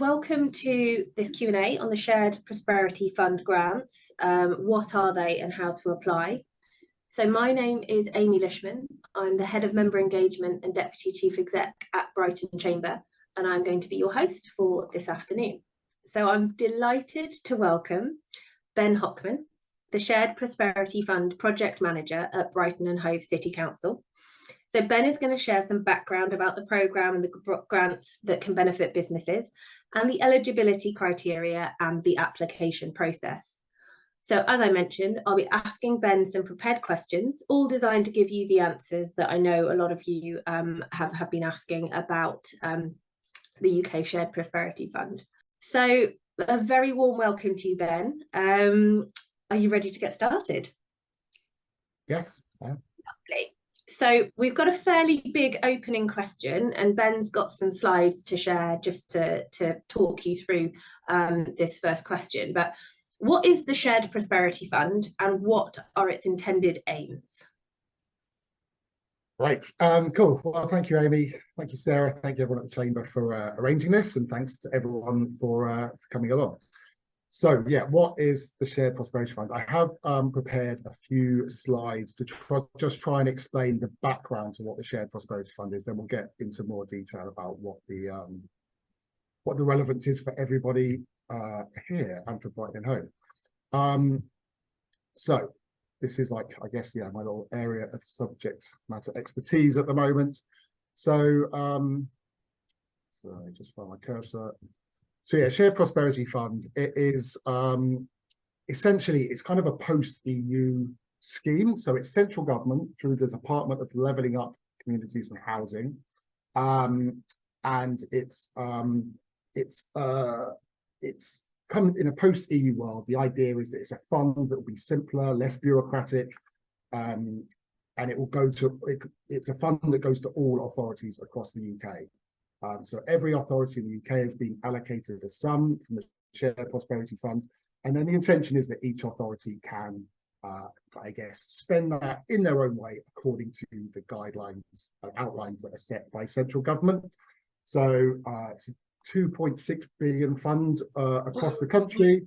welcome to this Q&A on the Shared Prosperity Fund grants. What are they and how to apply? So my name is Amy Lishman. I'm the Head of Member Engagement and Deputy Chief Exec at Brighton Chamber, and I'm going to be your host for this afternoon. So I'm delighted to welcome Ben Hockman, the Shared Prosperity Fund Project Manager at Brighton and Hove City Council. So Ben is going to share some background about the programme and the grants that can benefit businesses and the eligibility criteria and the application process. So as I mentioned, I'll be asking Ben some prepared questions, all designed to give you the answers that I know a lot of you have been asking about the UK Shared Prosperity Fund. So a very warm welcome to you, Ben. Are you ready to get started? Yes. Lovely. So we've got a fairly big opening question, and Ben's got some slides to share just to talk you through this first question. But what is the Shared Prosperity Fund and what are its intended aims? Right, cool. Well, thank you, Amy. Thank you, Sarah. Thank you, everyone at the Chamber for arranging this, and thanks to everyone for coming along. So, yeah, what is the Shared Prosperity Fund? I have prepared a few slides to try and explain the background to what the Shared Prosperity Fund is. Then we'll get into more detail about what the relevance is for everybody here and for Brighton and Hove. So this is like, I guess, yeah, my little area of subject matter expertise at the moment. So, so just find my cursor. So yeah, Shared Prosperity Fund, it is essentially, it's kind of a post-EU scheme. So it's central government through the Department of Levelling Up Communities and Housing. And it's come in a post-EU world. The idea is that it's a fund that will be simpler, less bureaucratic, and it will go to, it's a fund that goes to all authorities across the UK. So every authority in the UK has been allocated a sum from the Shared Prosperity Fund, and then the intention is that each authority can, I guess, spend that in their own way according to the guidelines and outlines that are set by central government. So it's a 2.6 billion fund across the country.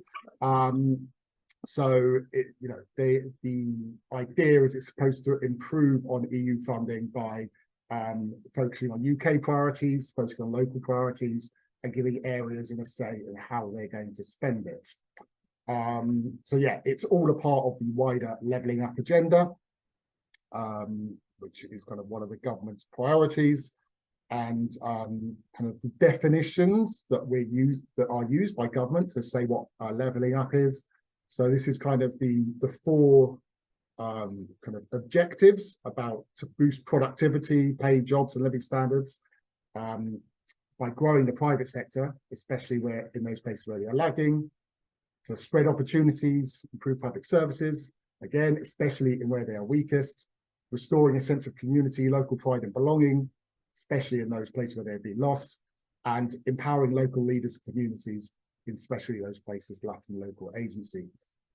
So it, you know, the idea is it's supposed to improve on EU funding by focusing on UK priorities, focusing on local priorities, and giving areas in a say in how they're going to spend it. So yeah, it's all a part of the wider levelling up agenda, which is kind of one of the government's priorities, and kind of the definitions that are used by government to say what levelling up is. So this is kind of the four kind of objectives about to boost productivity, pay, jobs and living standards by growing the private sector, especially where in those places where they are lagging, to spread opportunities, improve public services, again, especially in where they are weakest, restoring a sense of community, local pride and belonging, especially in those places where they've been lost, and empowering local leaders and communities, especially those places lacking local agency.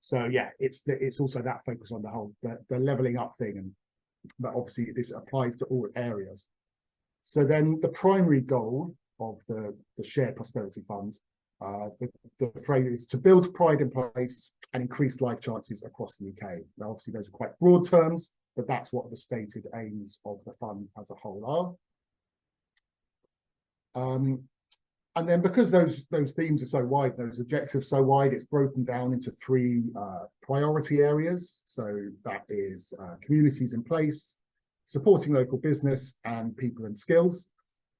So yeah, it's also that focus on the whole the levelling up thing, and but obviously this applies to all areas. So then the primary goal of the Shared Prosperity Fund, the phrase is to build pride in place and increase life chances across the UK. Now obviously those are quite broad terms, but that's what the stated aims of the fund as a whole are. And then because those themes are so wide, those objectives so wide, it's broken down into three priority areas. So that is communities in place, supporting local business, and people and skills.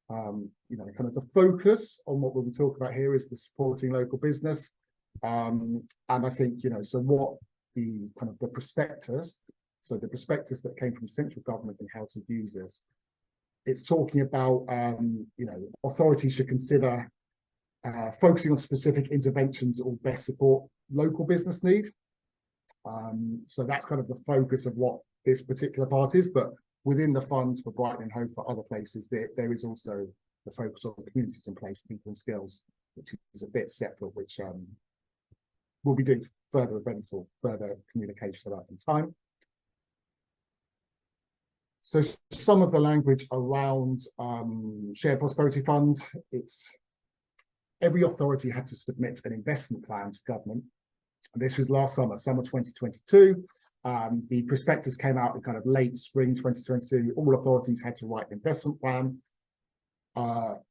You know, kind of the focus on what we'll be talking about here is the supporting local business. And I think, you know, so what the kind of the prospectus, so the prospectus that came from central government and how to use this, it's talking about, you know, authorities should consider focusing on specific interventions that will best support local business need. So that's kind of the focus of what this particular part is, but within the fund for Brighton and Hove for other places, there is also the focus on communities in place, people and skills, which is a bit separate, which we'll be doing further events or further communication about in time. So some of the language around Shared Prosperity Fund, it's every authority had to submit an investment plan to government. This was last summer 2022. The prospectus came out in kind of late spring 2022. All authorities had to write an investment plan.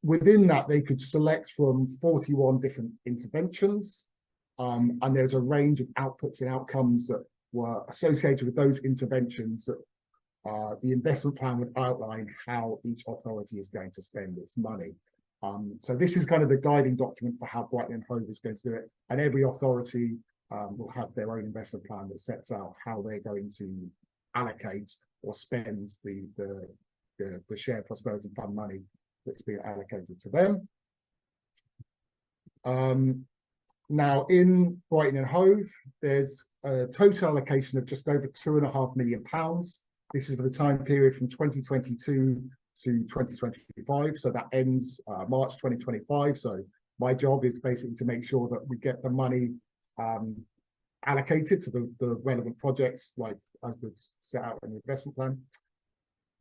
Within that, they could select from 41 different interventions, and there's a range of outputs and outcomes that were associated with those interventions that the investment plan would outline how each authority is going to spend its money. So this is kind of the guiding document for how Brighton and Hove is going to do it, and every authority will have their own investment plan that sets out how they're going to allocate or spend the shared prosperity fund money that's being allocated to them. Now in Brighton and Hove, there's a total allocation of just over £2.5 million. This is for the time period from 2022 to 2025. So that ends March 2025. So my job is basically to make sure that we get the money allocated to the relevant projects, like as was set out in the investment plan.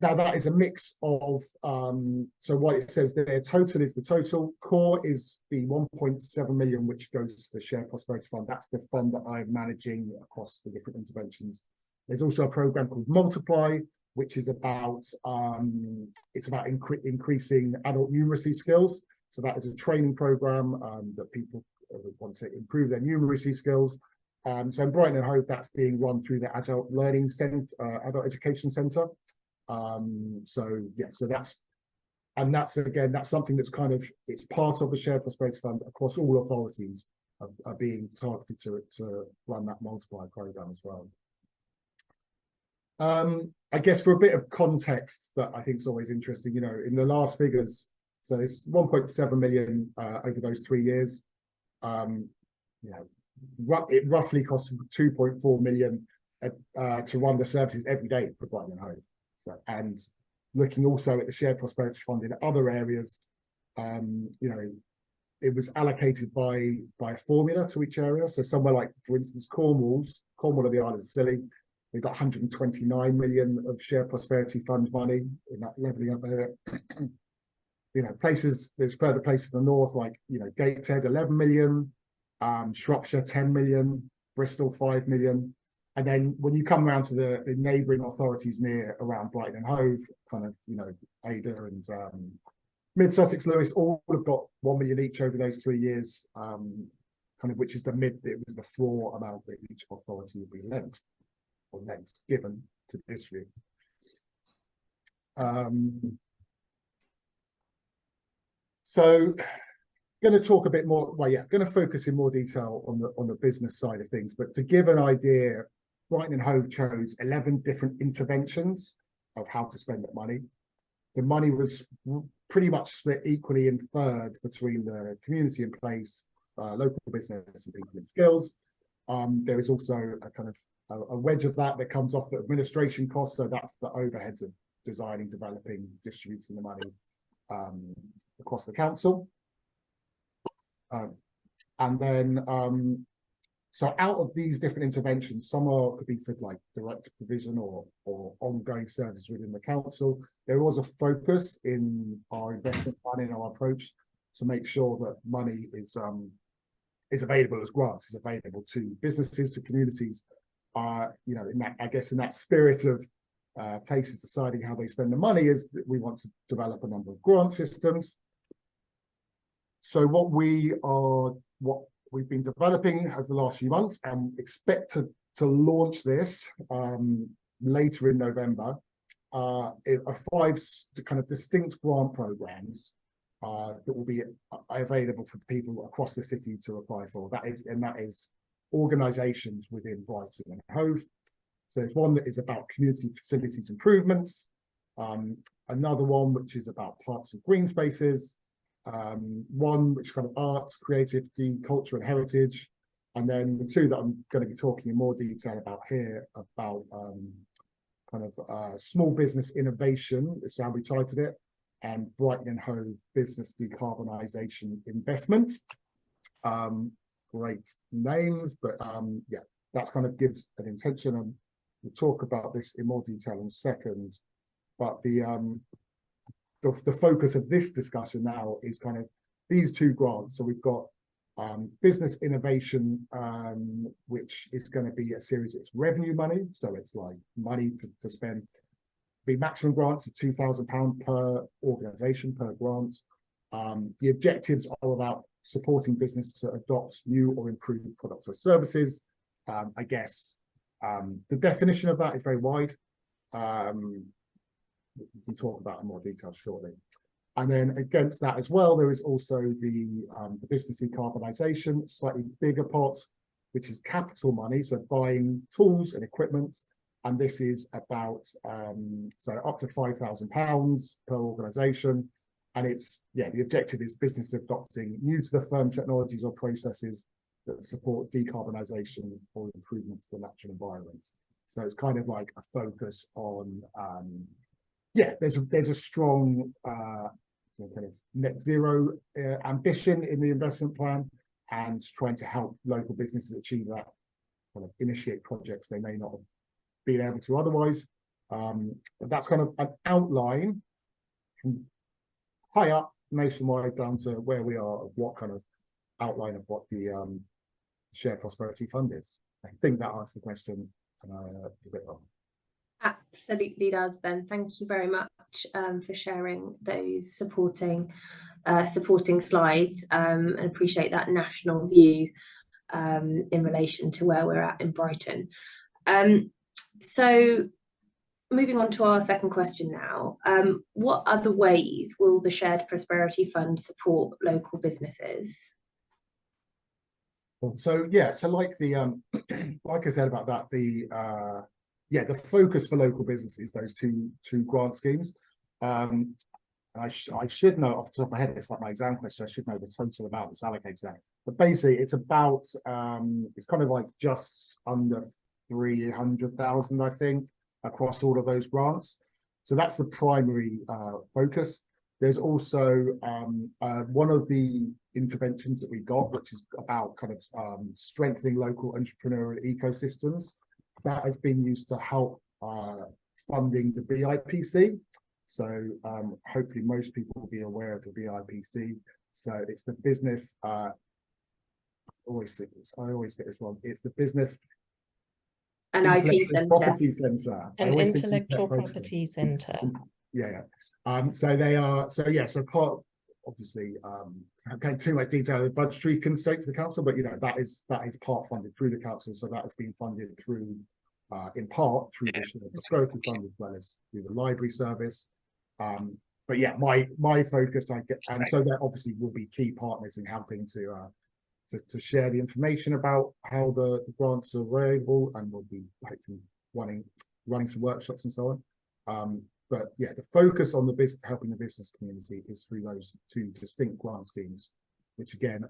Now that is a mix of, so what it says there, total is the total, core is the 1.7 million, which goes to the Shared Prosperity Fund. That's the fund that I'm managing across the different interventions. There's also a program called Multiply, which is about, it's about increasing adult numeracy skills. So that is a training program that people want to improve their numeracy skills. So in Brighton and Hove, that's being run through the Adult Learning Centre, Adult Education Centre. So yeah, so that's again, that's something that's kind of, it's part of the Shared Prosperity Fund across all authorities are being targeted to run that Multiply program as well. I guess for a bit of context that I think is always interesting, you know, in the last figures, so it's 1.7 million over those 3 years. You know, it roughly costs 2.4 million to run the services every day for Brighton and Hove. So, and looking also at the Shared Prosperity Fund in other areas, you know, it was allocated by a formula to each area. So somewhere like, for instance, Cornwall of the Isles of Scilly, they've got 129 million of Shared Prosperity Fund money in that levelling up area. You know, places, there's further places in the north, like, you know, Gateshead, 11 million, Shropshire, 10 million, Bristol, 5 million. And then when you come around to the neighbouring authorities near around Brighton and Hove, kind of, you know, Ada and Mid Sussex, Lewis, all have got 1 million each over those 3 years, kind of, which is it was the floor amount that each authority would be lent or given to distribute. So going to talk a bit more, well, yeah, going to focus in more detail on the business side of things, but to give an idea, Brighton and Hove chose 11 different interventions of how to spend that money. The money was pretty much split equally in thirds between the community in place, local business and people in skills. There is also a kind of a wedge of that comes off the administration costs. So that's the overheads of designing, developing, distributing the money across the council. And then, so out of these different interventions, some could be for like direct provision or ongoing services within the council. There was a focus in our investment plan, in our approach, to make sure that money is available as grants, is available to businesses, to communities. You know, in that, I guess, in that spirit of places deciding how they spend the money, is that we want to develop a number of grant systems. So what we've been developing over the last few months, and expect to launch this later in November, are 5 kind of distinct grant programs that will be available for people across the city to apply for. That is organisations within Brighton and Hove. So there's one that is about community facilities improvements, another one which is about parks and green spaces, one which is kind of arts, creativity, culture and heritage, and then the 2 that I'm going to be talking in more detail about here, about kind of small business innovation, is how we titled it, and Brighton and Hove business decarbonisation investment. Great names, but yeah, that kind of gives an intention, and we'll talk about this in more detail in a second. But the focus of this discussion now is kind of these two grants. So we've got business innovation, which is going to be a series. It's revenue money, so it's like money to spend. Be maximum grants of £2,000 per organisation per grant. The objectives are about supporting business to adopt new or improved products or services. I guess the definition of that is very wide. We can talk about in more detail shortly. And then against that as well, there is also the business decarbonisation, slightly bigger pot, which is capital money, so buying tools and equipment. And this is about so up to £5,000 per organisation. And it's, yeah, the objective is business adopting new to the firm technologies or processes that support decarbonisation or improvement to the natural environment. So it's kind of like a focus on, yeah, there's a strong kind of net zero ambition in the investment plan, and trying to help local businesses achieve that, kind of initiate projects they may not have been able to otherwise. But that's kind of an outline from high up nationwide down to where we are, of what kind of outline of what the Shared Prosperity Fund is. I think that answers the question. It's a bit long. Absolutely does, Ben. Thank you very much for sharing those supporting slides, and appreciate that national view in relation to where we're at in Brighton. So moving on to our second question now, what other ways will the Shared Prosperity Fund support local businesses? So yeah, so like the like I said about that, the focus for local business is those two grant schemes. I should know off the top of my head, it's like my exam question, I should know the total amount that's allocated to that. But basically it's about it's kind of like just under 300,000, I think, across all of those grants. So that's the primary focus. There's also one of the interventions that we got, which is about kind of strengthening local entrepreneurial ecosystems. That has been used to help funding the BIPC. So hopefully most people will be aware of the BIPC. So it's the business, I always get this wrong. It's the business An IP centre. Property Centre. An intellectual property centre. Yeah. So they are, so yeah, so part, obviously, I'm going too much detail of the budgetary constraints of the council, but you know, that is part funded through the council. So that has been funded through, in part through the Prosperity Fund, as well as through the library service. But yeah, my focus, and so there obviously will be key partners in helping to share the information about how the grants are available, and we'll be hopefully running some workshops and so on. But yeah, the focus on the helping the business community is through those two distinct grant schemes, which again,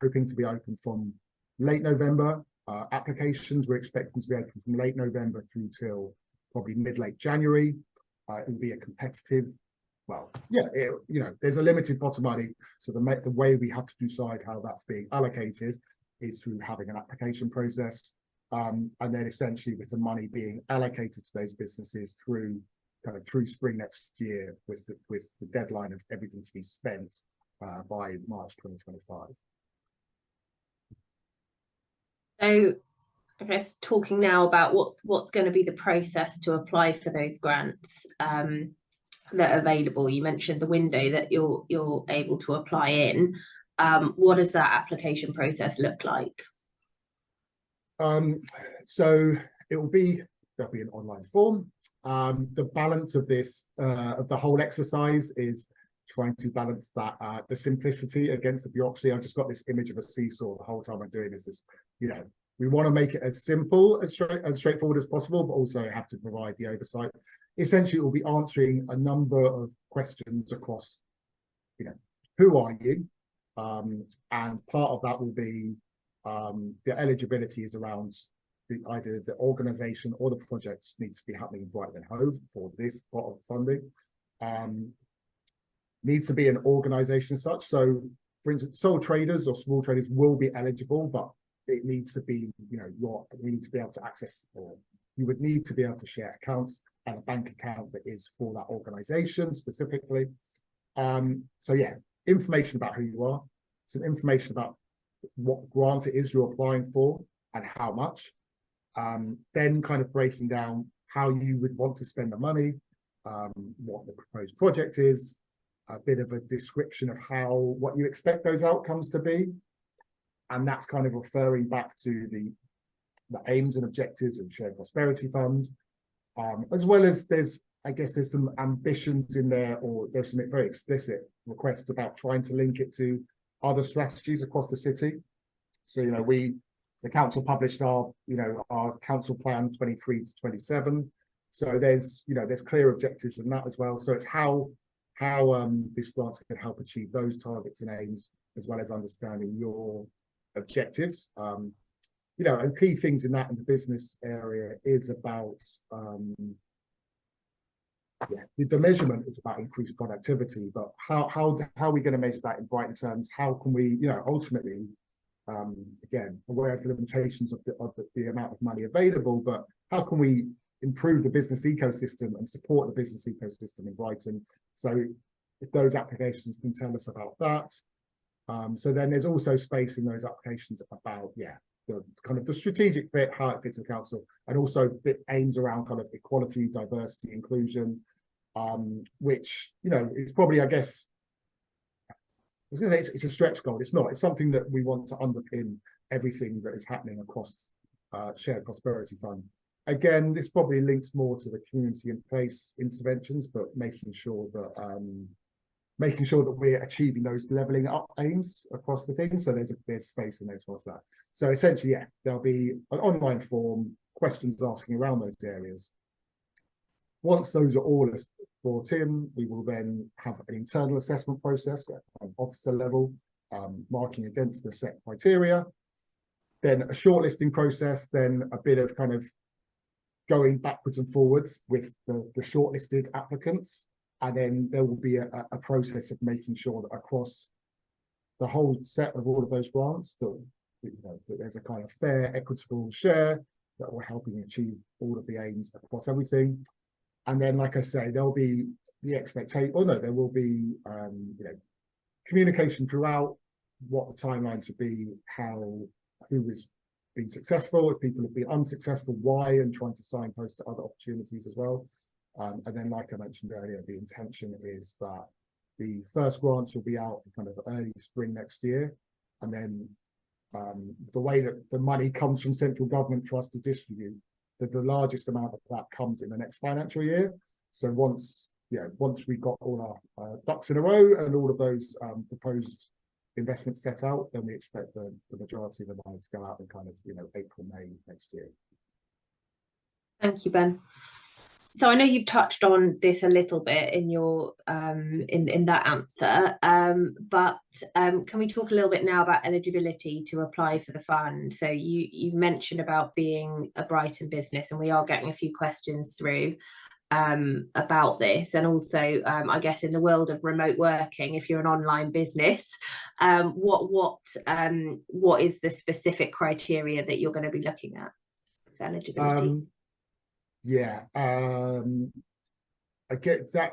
hoping to be open from late November. Applications we're expecting to be open from late November through till probably mid-late January. It will be a competitive, well, yeah, you know, there's a limited pot of money. So the way we have to decide how that's being allocated is through having an application process. And then essentially with the money being allocated to those businesses through spring next year, with the deadline of everything to be spent by March 2025. So I guess talking now about what's going to be the process to apply for those grants that are available. You mentioned the window that you're able to apply in. What does that application process look like? So there'll be an online form. The balance of this of the whole exercise is trying to balance that the simplicity against the bureaucracy. I've just got this image of a seesaw the whole time I'm doing this. You know, we want to make it as simple as straightforward as possible, but also have to provide the oversight. Essentially, it will be answering a number of questions across, you know, who are you? And part of that will be the eligibility is around either the organisation or the project needs to be happening in Brighton Hove for this pot of funding. Needs to be an organisation as such. So, for instance, sole traders or small traders will be eligible, but it needs to be, you know, we need to be able to access, or you would need to be able to share accounts and a bank account that is for that organisation specifically. So yeah, information about who you are, some information about what grant it is you're applying for and how much, then kind of breaking down how you would want to spend the money, what the proposed project is, a bit of a description of what you expect those outcomes to be. And that's kind of referring back to the aims and objectives of Shared Prosperity Fund, as well as there's some ambitions in there, or there's some very explicit requests about trying to link it to other strategies across the city. So, the council published our council plan 23 to 27. So there's clear objectives in that as well. So it's how this grant can help achieve those targets and aims, as well as understanding your objectives. And key things in that in the business area is about the measurement is about increased productivity, but how are we going to measure that in Brighton terms? How can we, ultimately, again, aware of the limitations of the amount of money available, but how can we improve the business ecosystem and support the business ecosystem in Brighton? So if those applications can tell us about that. So then there's also space in those applications about, the kind of the strategic fit, how it fits with council, and also it aims around kind of equality, diversity, inclusion, which, it's probably, I guess, I was going to say it's a stretch goal. It's not. It's something that we want to underpin everything that is happening across Shared Prosperity Fund. Again, this probably links more to the community and place interventions, but making sure that we're achieving those levelling up aims across the thing. So there's space in there towards that. So essentially, there'll be an online form, questions asking around those areas. Once those are all brought in, we will then have an internal assessment process at an officer level, marking against the set criteria. Then a shortlisting process, then a bit of kind of going backwards and forwards with the shortlisted applicants. And then there will be a process of making sure that across the whole set of all of those grants, that there's a kind of fair, equitable share that we're helping achieve all of the aims across everything. And then, like I say, there'll be the expectation, there will be communication throughout what the timelines would be, who has been successful, if people have been unsuccessful, why, and trying to signpost to other opportunities as well. And then, like I mentioned earlier, the intention is that the first grants will be out in kind of early spring next year. And then the way that the money comes from central government for us to distribute, the largest amount of that comes in the next financial year. So once we've got all our ducks in a row and all of those proposed investments set out, then we expect the majority of the money to go out in kind of April, May next year. Thank you, Ben. So I know you've touched on this a little bit in your in that answer, but can we talk a little bit now about eligibility to apply for the fund? So you mentioned about being a Brighton business, and we are getting a few questions through about this, and also I guess in the world of remote working, if you're an online business, what is the specific criteria that you're going to be looking at for eligibility? I get that.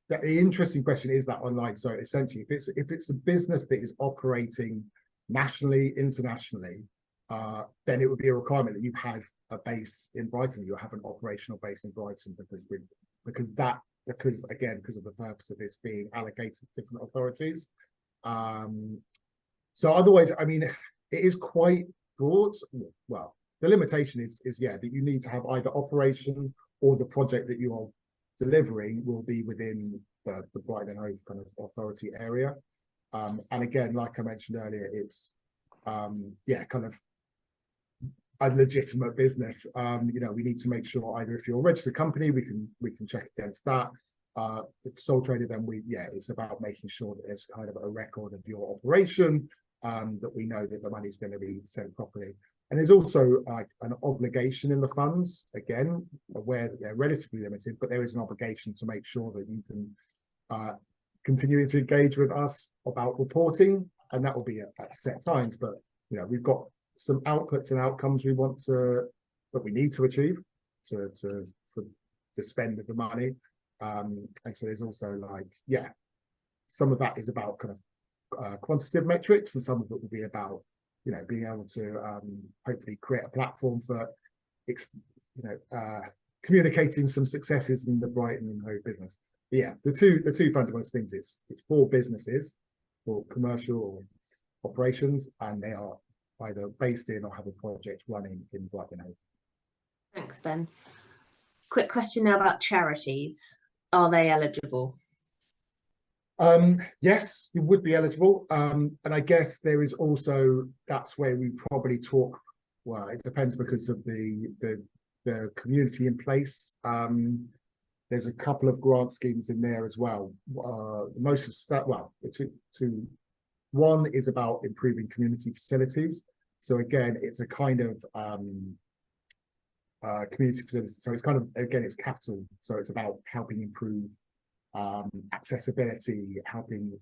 The interesting question is that online. So essentially, if it's a business that is operating nationally, internationally, then it would be a requirement that you have a base in Brighton. You have an operational base in Brighton because of the purpose of this being allocated to different authorities. So otherwise, I mean, it is quite broad. Well, the limitation is that you need to have either operation or the project that you are delivering will be within the Brighton Hove kind of authority area. And again, like I mentioned earlier, it's kind of a legitimate business. We need to make sure either if you're a registered company, we can check against that. If sole trader, then it's about making sure that there's kind of a record of your operation, that we know that the money's going to be sent properly. And there's also an obligation in the funds, again, aware that they're relatively limited, but there is an obligation to make sure that you can continue to engage with us about reporting, and that will be at set times. But we've got some outputs and outcomes we need to achieve for the spend of the money. And so there's also some of that is about kind of quantitative metrics, and some of it will be about, you know, being able to hopefully create a platform for, communicating some successes in the Brighton and Hove business. But yeah, the two fundamental things is it's for businesses, for commercial or operations, and they are either based in or have a project running in Brighton Hove. Thanks, Ben. Quick question now about charities. Are they eligible? Yes, you would be eligible. And I guess there is also, that's where we probably talk, well, it depends because of the community in place. There's a couple of grant schemes in there as well. Most of stuff, well, one is about improving community facilities. So again, it's a kind of community facilities. So it's kind of, again, it's capital. So it's about helping improve accessibility, helping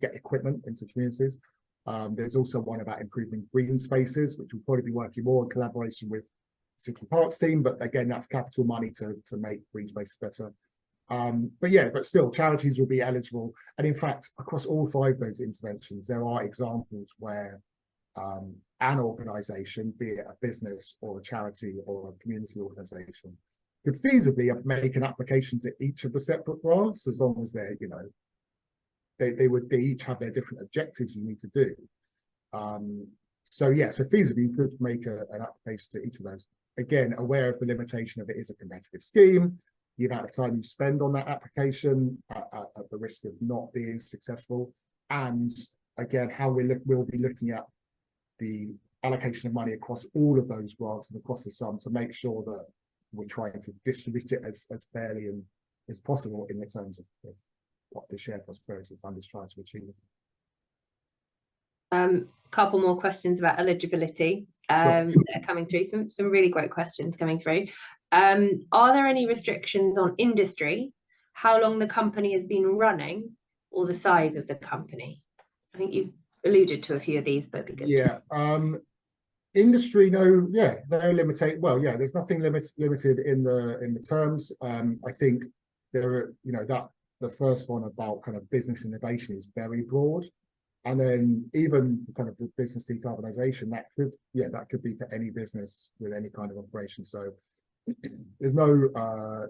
get equipment into communities. There's also one about improving green spaces, which will probably be working more in collaboration with City Parks team, but again, that's capital money to make green spaces better. But yeah, but still, charities will be eligible. And in fact, across all 5 of those interventions, there are examples where an organisation, be it a business or a charity or a community organisation, could feasibly make an application to each of the separate grants, as long as they're, you know, they each have their different objectives you need to do. So yeah, so feasibly you could make an application to each of those. Again, aware of the limitation of it is a competitive scheme, the amount of time you spend on that application at the risk of not being successful, and again, how we'll be looking at the allocation of money across all of those grants and across the sum to make sure that we're trying to distribute it as fairly and as possible in the terms of what the Shared Prosperity Fund is trying to achieve. Couple more questions about eligibility Sure. coming through. Some really great questions coming through. Are there any restrictions on industry, how long the company has been running, or the size of the company? I think you've alluded to a few of these, but it'd be good. Yeah. Industry, no limitation. Well, yeah, there's nothing limited in the terms. I think there are, you know, that the first one about kind of business innovation is very broad, and then even kind of the business decarbonisation, that could be for any business with any kind of operation. So there's no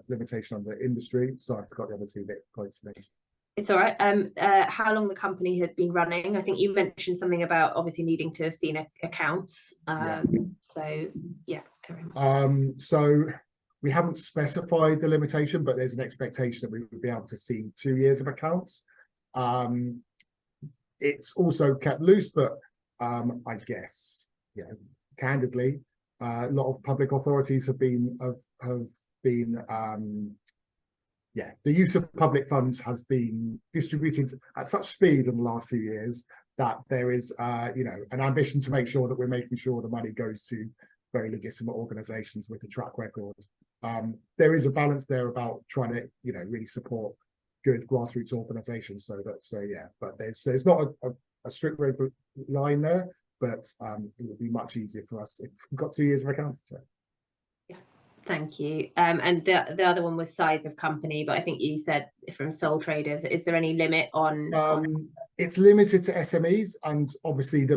limitation on the industry. Sorry, I forgot the other 2 points. It's all right. How long the company has been running? I think you mentioned something about obviously needing to have seen accounts. So yeah, carry on. So we haven't specified the limitation, but there's an expectation that we would be able to see 2 years of accounts. It's also kept loose, but I guess, you know, candidly, a lot of public authorities have been the use of public funds has been distributed at such speed in the last few years that there is, you know, an ambition to make sure that we're making sure the money goes to very legitimate organisations with a track record. There is a balance there about trying to, you know, really support good grassroots organisations. So yeah, but there's not a strict line there, but it would be much easier for us if we've got 2 years of accounts to check. Thank you. And the other one was size of company, but I think you said from sole traders. Is there any limit on? It's limited to SMEs, and obviously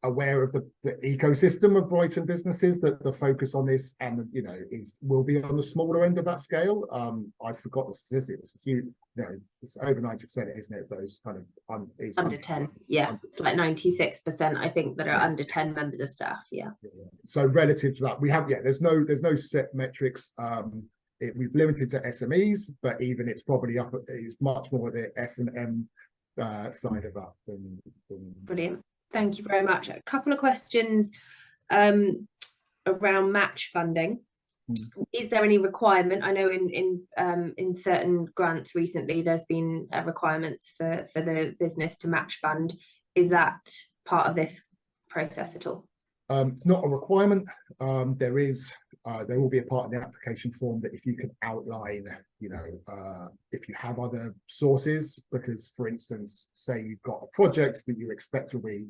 aware of the ecosystem of Brighton businesses, that the focus on this, and you know, will be on the smaller end of that scale. I forgot the statistic. It's a huge, you know, it's over 90%, isn't it? Those kind of under 10. Yeah, it's like 96%. I think that are under 10 members of staff. Yeah. So relative to that, we have there's no set metrics. We've limited to SMEs, but even it's probably it's much more the S&M side of that than. Brilliant. Thank you very much. A couple of questions around match funding. Is there any requirement? I know in certain grants recently there's been requirements for the business to match fund. Is that part of this process at all? It's not a requirement. There will be a part of the application form that if you can outline, you know, if you have other sources, because for instance, say you've got a project that you expect will be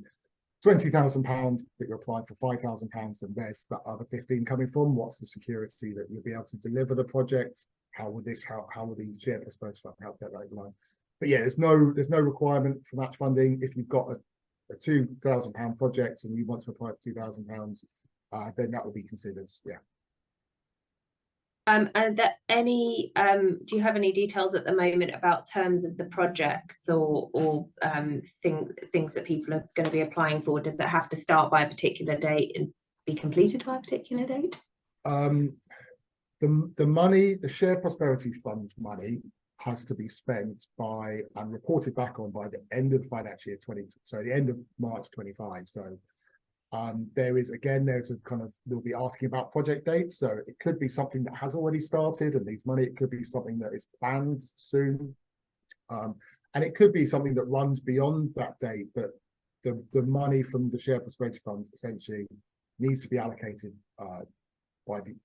£20,000, but you're applying for £5,000, and where's that other 15 coming from? What's the security that you'll be able to deliver the project? How will the Shared Prosperity Fund help get that line? but yeah, there's no requirement for match funding. If you've got a £2,000 project and you want to apply for £2,000, then that will be considered. Yeah. And that any do you have any details at the moment about terms of the projects or things that people are going to be applying for? Does it have to start by a particular date and be completed by a particular date? The money, the Shared Prosperity Fund money, has to be spent by and reported back on by the end of the financial year the end of March 25. So there's a kind of, we'll be asking about project dates. So it could be something that has already started and needs money. It could be something that is planned soon. And it could be something that runs beyond that date, but the money from the Shared Prosperity Fund essentially needs to be allocated by it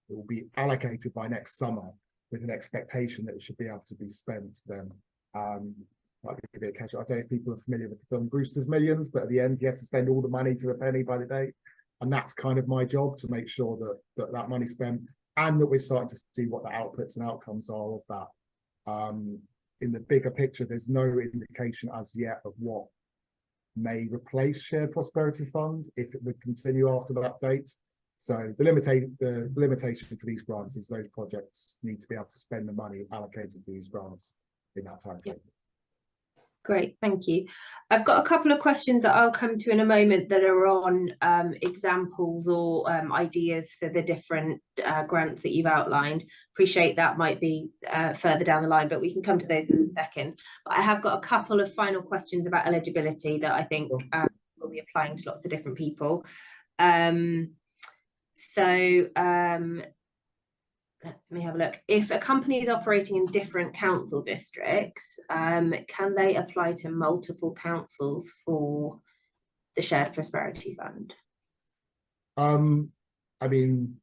will be allocated by next summer with an expectation that it should be able to be spent then. Might be a bit casual. I don't know if people are familiar with the film Brewster's Millions, but at the end he has to spend all the money to the penny by the date, and that's kind of my job, to make sure that money's spent and that we're starting to see what the outputs and outcomes are of that. In the bigger picture, there's no indication as yet of what may replace Shared Prosperity Fund if it would continue after that date. So the limitation for these grants is those projects need to be able to spend the money allocated to these grants in that time frame. Great, thank you. I've got a couple of questions that I'll come to in a moment that are on examples or ideas for the different grants that you've outlined. Appreciate that might be further down the line, but we can come to those in a second. But I have got a couple of final questions about eligibility that I think will be applying to lots of different people. Let me have a look. If a company is operating in different council districts, can they apply to multiple councils for the Shared Prosperity Fund? I mean,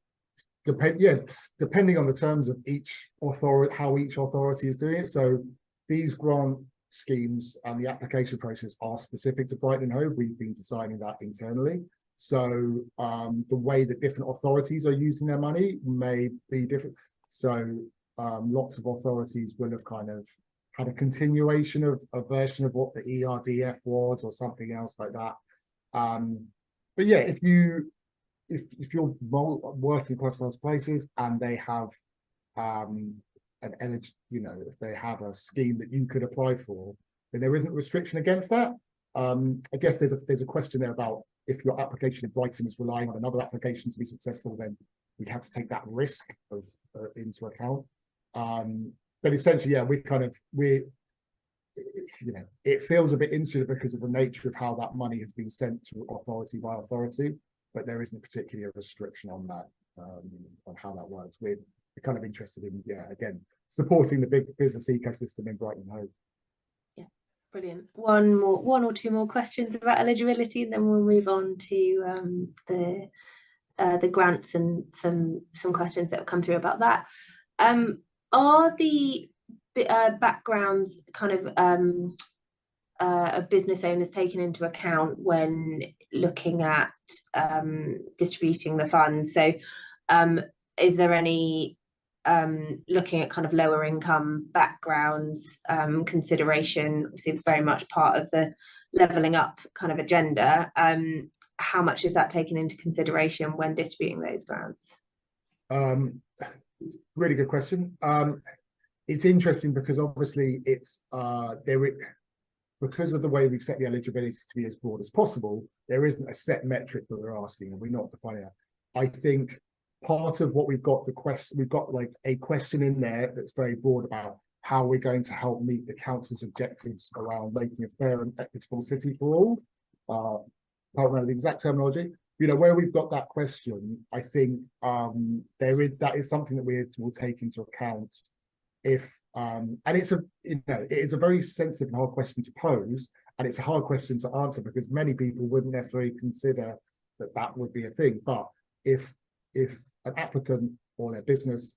depending on the terms of each authority, how each authority is doing it. So these grant schemes and the application process are specific to Brighton Hove. We've been designing that internally. So the way that different authorities are using their money may be different. So lots of authorities will have kind of had a continuation of a version of what the ERDF was or something else like that. But yeah, if you're working across those places and they have if they have a scheme that you could apply for, then there isn't a restriction against that. I guess there's a question there about if your application in Brighton is relying on another application to be successful, then we'd have to take that risk of into account. But essentially, yeah, it feels a bit insular because of the nature of how that money has been sent to authority by authority, but there isn't particularly a restriction on that, on how that works. We're kind of interested in, again, supporting the big business ecosystem in Brighton Hove. Brilliant. One or two more questions about eligibility, and then we'll move on to the grants and some questions that have come through about that. Are the backgrounds kind of business owners taken into account when looking at distributing the funds? So is there any looking at kind of lower income backgrounds consideration? Obviously very much part of the levelling up kind of agenda. How much is that taken into consideration when distributing those grants? Really good question. It's interesting because obviously it's because of the way we've set the eligibility to be as broad as possible, there isn't a set metric that we're asking, and we're not defining that. I think part of what we've got like a question in there that's very broad about how we're going to help meet the council's objectives around making a fair and equitable city for all. Can't remember the exact terminology. Where we've got that question, I think that is something that we will take into account. And it is a very sensitive and hard question to pose, and it's a hard question to answer because many people wouldn't necessarily consider that would be a thing. But if an applicant or their business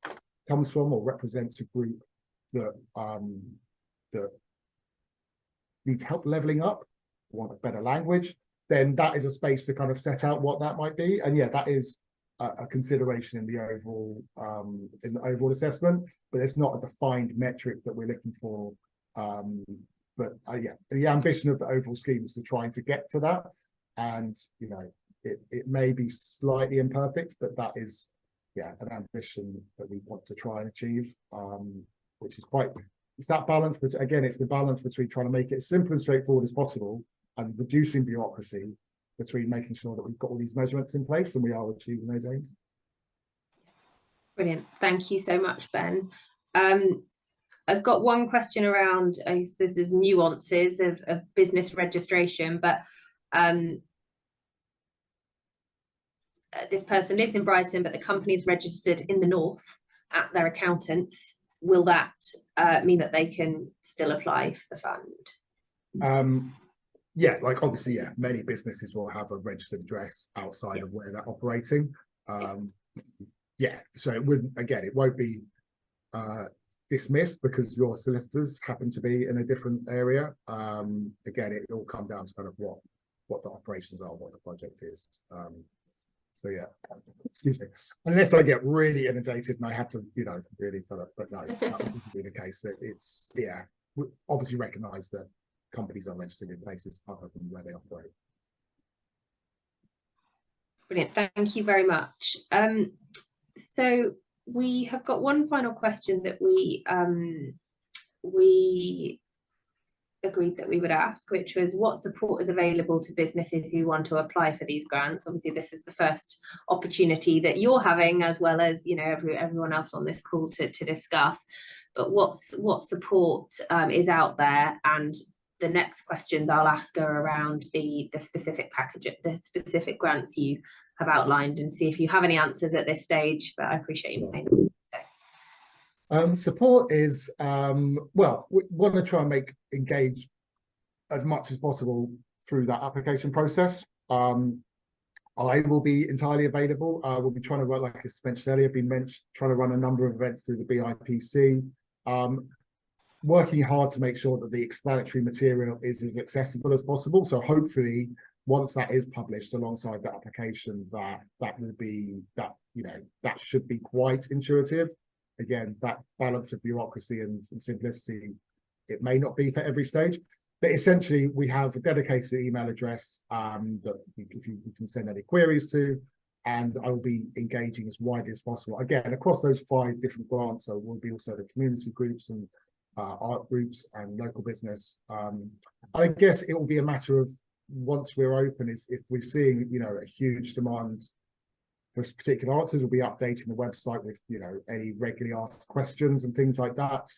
comes from or represents a group that needs help leveling up, want a better language, then that is a space to kind of set out what that might be. And yeah, that is a consideration in the overall assessment, but it's not a defined metric that we're looking for But yeah, the ambition of the overall scheme is to try to get to that. And, you know, it may be slightly imperfect, but that is, yeah, an ambition that we want to try and achieve, which is quite, it's that balance, but again, it's the balance between trying to make it as simple and straightforward as possible and reducing bureaucracy, between making sure that we've got all these measurements in place and we are achieving those aims. Brilliant. Thank you so much, Ben. I've got one question around, I guess this is nuances of business registration, but this person lives in Brighton, but the company is registered in the north at their accountants. Will that mean that they can still apply for the fund? Yeah, like obviously, yeah, many businesses will have a registered address outside of where they're operating. Yeah, so it wouldn't, again, it won't be dismissed because your solicitors happen to be in a different area. Again, it will come down to kind of what the operations are, what the project is. So yeah, excuse me, unless I get really inundated and I have to, you know, really fill up, but no, that wouldn't be the case. That it's, yeah, we obviously recognise that companies are registered in places other than where they operate. Brilliant, thank you very much. So we have got one final question that we agreed that we would ask, which was what support is available to businesses who want to apply for these grants. Obviously this is the first opportunity that you're having, as well as, you know, everyone else on this call to discuss, but what support is out there. And the next questions I'll ask are around the specific package, the specific grants you have outlined, and see if you have any answers at this stage, but I appreciate you may not. Support is, well, we want to try and engage as much as possible through that application process. I will be entirely available. We'll be trying to run, like I mentioned earlier, trying to run a number of events through the BIPC, working hard to make sure that the explanatory material is as accessible as possible. So hopefully, once that is published alongside the application, that will be, that, you know, that should be quite intuitive. Again, that balance of bureaucracy and simplicity, it may not be for every stage, but essentially we have a dedicated email address that you can send any queries to, and I will be engaging as widely as possible. Again, across those 5 different grants, so will be also the community groups and art groups and local business. I guess it will be a matter of, once we're open, is if we're seeing, you know, a huge demand for particular answers, we'll be updating the website with, you know, any regularly asked questions and things like that.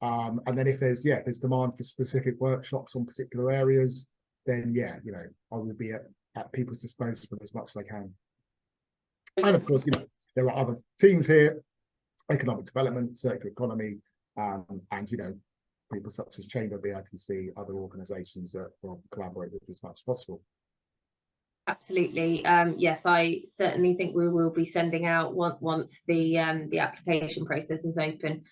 And then if there's demand for specific workshops on particular areas, then yeah, you know, I will be at people's disposal as much as I can. And of course, you know, there are other teams here, economic development, circular economy, and, you know, people such as Chamber, BIPC, other organisations that will collaborate with as much as possible. Absolutely. Yes, I certainly think we will be sending out once the application process is open.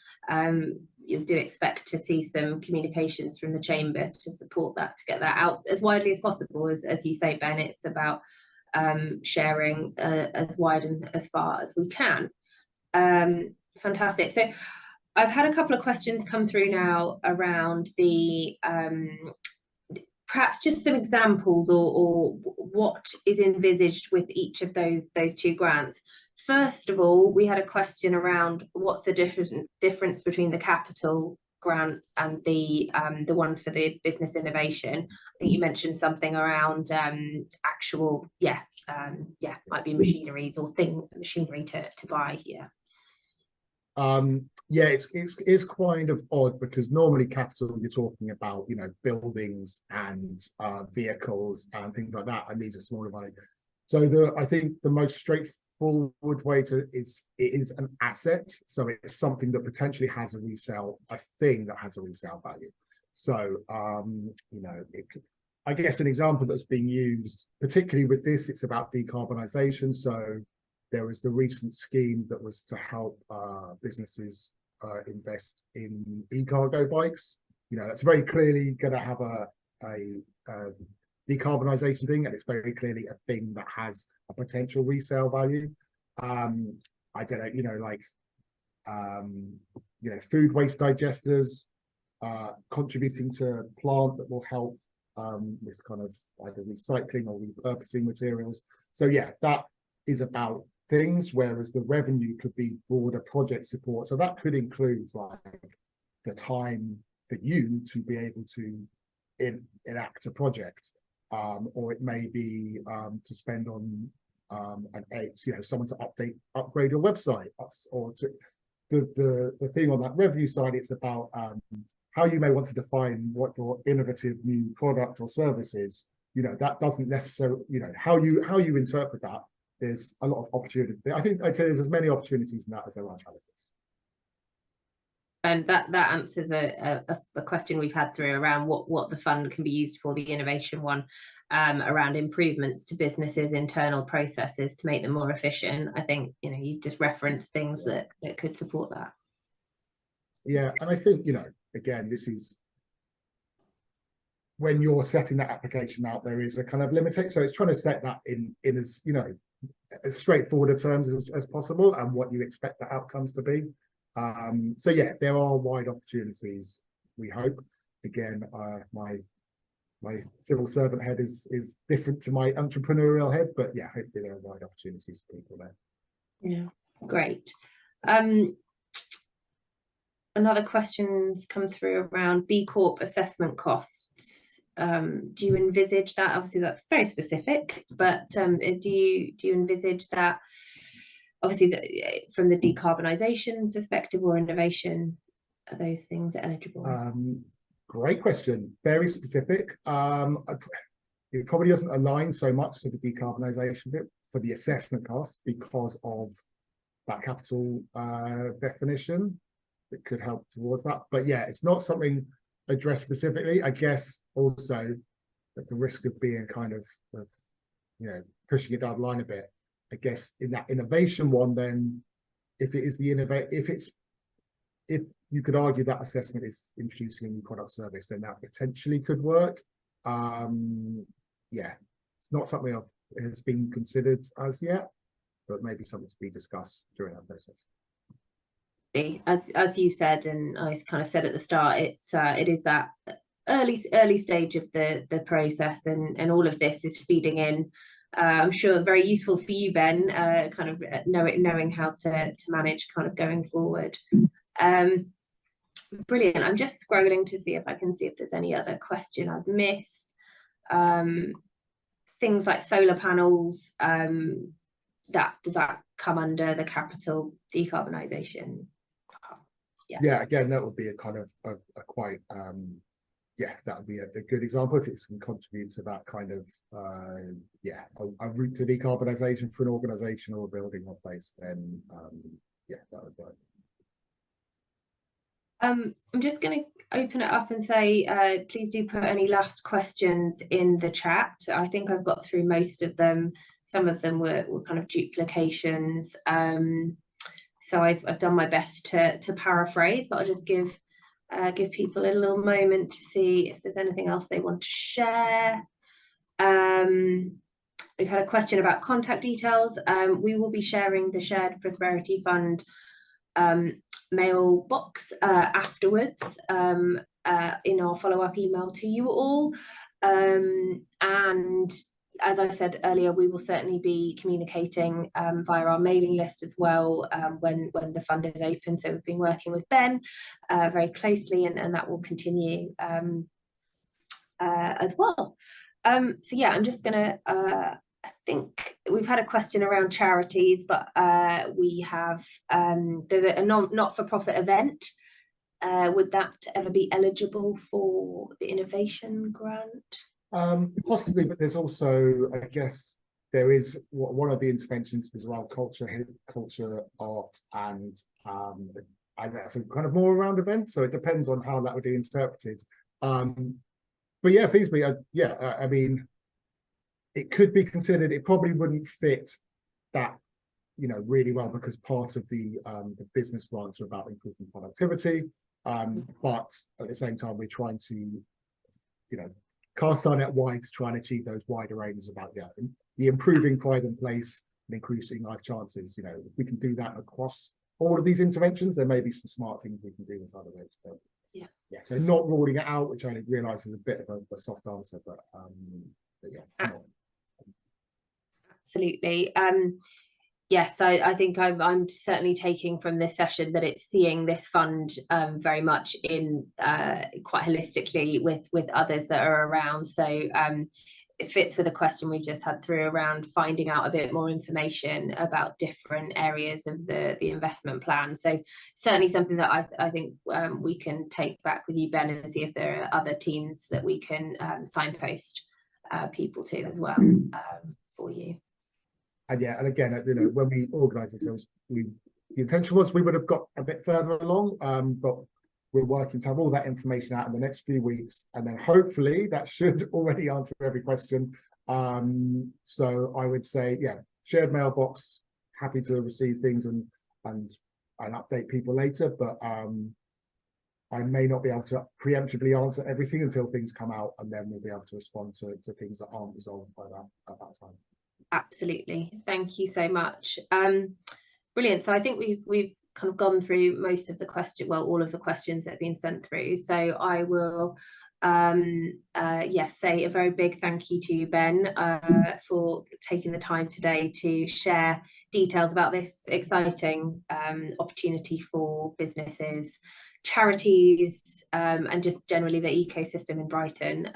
You do expect to see some communications from the Chamber to support that, to get that out as widely as possible. As you say, Ben, it's about sharing as wide and as far as we can. Fantastic. So I've had a couple of questions come through now around the perhaps just some examples or what is envisaged with each of those 2 grants. First of all, we had a question around what's the difference between the capital grant and the one for the business innovation. I think you mentioned something around actual, might be machineries or machinery to buy. Yeah, it's kind of odd, because normally capital, you're talking about, you know, buildings and vehicles and things like that, and these are smaller money. So I think the most straightforward way it is an asset, so it's something that potentially has a thing that has a resale value. So you know, I guess an example that's being used, particularly with this, it's about decarbonisation. So there was the recent scheme that was to help businesses invest in e-cargo bikes. You know, that's very clearly going to have a decarbonisation thing, and it's very clearly a thing that has a potential resale value. I don't know, you know, like, you know, food waste digesters, contributing to a plant that will help with kind of either recycling or repurposing materials. So yeah, that is about things, whereas the revenue could be broader project support. So that could include like the time for you to be able to enact a project, or it may be to spend on someone to upgrade your website, or to the thing on that revenue side. It's about how you may want to define what your innovative new product or service is. That doesn't necessarily, how you interpret that. There's a lot of opportunity. I think I'd say there's as many opportunities in that as there are challenges. And that answers a question we've had through around what the fund can be used for, the innovation one, around improvements to businesses' internal processes to make them more efficient. I think, you just reference things that could support that. Yeah, and I think, again, this is when you're setting that application out, there is a kind of limitation. So it's trying to set that in as, as straightforward terms as possible, and what you expect the outcomes to be. So yeah, there are wide opportunities, we hope. Again, my civil servant head is different to my entrepreneurial head, but yeah, hopefully there are wide opportunities for people there. Yeah, great. Another question's come through around B Corp assessment costs. Do you envisage that? Obviously that's very specific, but do you envisage that, obviously from the decarbonisation perspective or innovation, are those things eligible? Great question, very specific. It probably doesn't align so much to the decarbonisation bit for the assessment costs because of that capital definition. It could help towards that, but yeah, it's not something addressed specifically. I guess also at the risk of being kind of pushing it down the line a bit, I guess in that innovation one, then if it is the if you could argue that assessment is introducing a new product service, then that potentially could work. Yeah, it's not something that has been considered as yet, but maybe something to be discussed during that process. As you said, and I kind of said at the start, it is that early stage of the process, and all of this is feeding in. I'm sure very useful for you, Ben, kind of knowing how to manage kind of going forward. Brilliant. I'm just scrolling to see if I can see if there's any other question I've missed. Things like solar panels, does that come under the capital decarbonisation? Yeah, again, that would be a kind of a quite that would be a good example if it can contribute to that kind of a route to decarbonisation for an organisation or a building or place. Then that would work. I'm just going to open it up and say, please do put any last questions in the chat. I think I've got through most of them. Some of them were kind of duplications. So I've done my best to paraphrase, but I'll just give people a little moment to see if there's anything else they want to share. We've had a question about contact details. We will be sharing the Shared Prosperity Fund mailbox afterwards in our follow-up email to you all. And as I said earlier, we will certainly be communicating via our mailing list as well when the fund is open. So we've been working with Ben very closely, and that will continue as well. So yeah, I'm just gonna I think we've had a question around charities, but we have there's a not-for-profit event. Would that ever be eligible for the innovation grant? Possibly, but there's also, I guess, there is one of the interventions is around culture, art, and that's kind of more around events. So it depends on how that would be interpreted. But yeah, feasibly, I mean, it could be considered. It probably wouldn't fit that, really well, because part of the business grants are about improving productivity. But at the same time, we're trying to, cast our net wide to try and achieve those wider aims about the improving pride in place and increasing life chances. If we can do that across all of these interventions, there may be some smart things we can do with other ways. But Yeah, so not ruling it out, which I realise is a bit of a soft answer, but yeah. Absolutely. Yes, I think I'm certainly taking from this session that it's seeing this fund very much in quite holistically with others that are around. So it fits with a question we just had through around finding out a bit more information about different areas of the investment plan. So certainly something that I think we can take back with you, Ben, and see if there are other teams that we can signpost people to as well for you. And yeah, and again, when we organised ourselves, the intention was we would have got a bit further along, but we're working to have all that information out in the next few weeks, and then hopefully that should already answer every question. So I would say, yeah, shared mailbox, happy to receive things and update people later, but I may not be able to preemptively answer everything until things come out, and then we'll be able to respond to things that aren't resolved by that at that time. Absolutely, thank you so much. Brilliant. So I think we've kind of gone through most of the all of the questions that have been sent through. So I will say a very big thank you to you, Ben, for taking the time today to share details about this exciting opportunity for businesses, charities, and just generally the ecosystem in Brighton.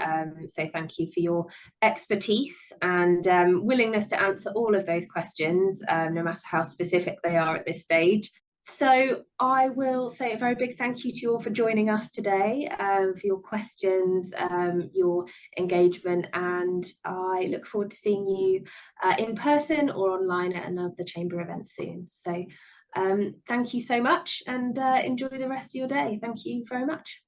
So thank you for your expertise and willingness to answer all of those questions, no matter how specific they are at this stage. So I will say a very big thank you to you all for joining us today, for your questions, your engagement, and I look forward to seeing you in person or online at another Chamber event soon. So thank you so much, and enjoy the rest of your day. Thank you very much.